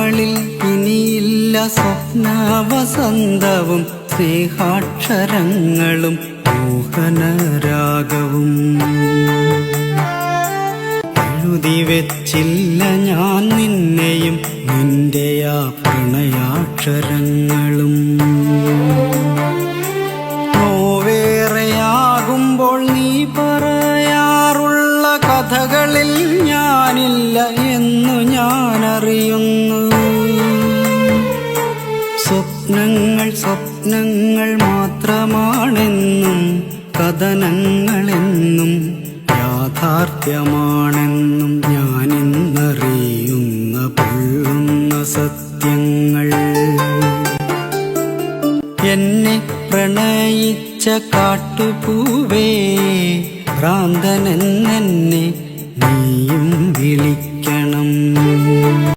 നമ്മളിൽ ഇനിയില്ല സ്വപ്നവസന്തവും സ്നേഹാക്ഷരങ്ങളും മോഹനരാഗവും. എഴുതി വെച്ചില്ല ഞാൻ നിന്നെയും നിന്റെ ആ പ്രണയാക്ഷരങ്ങളും. നോവേറെയാകുമ്പോൾ നീ പറയാറുള്ള കഥകളിൽ ഞാനില്ല എന്നു ഞാനറിയുന്നു. സ്വപ്നങ്ങൾ സ്വപ്നങ്ങൾ മാത്രമാണെന്നും കഥനങ്ങളെന്നും യാഥാർത്ഥ്യമാണെന്നും ഞാനിന്നറിയുന്ന പൊള്ളുന്ന സത്യങ്ങൾ. എന്നെ പ്രണയിച്ച കാട്ടുപൂവേ ഭ്രാന്തനെന്നെ നീയും വിളിക്കും.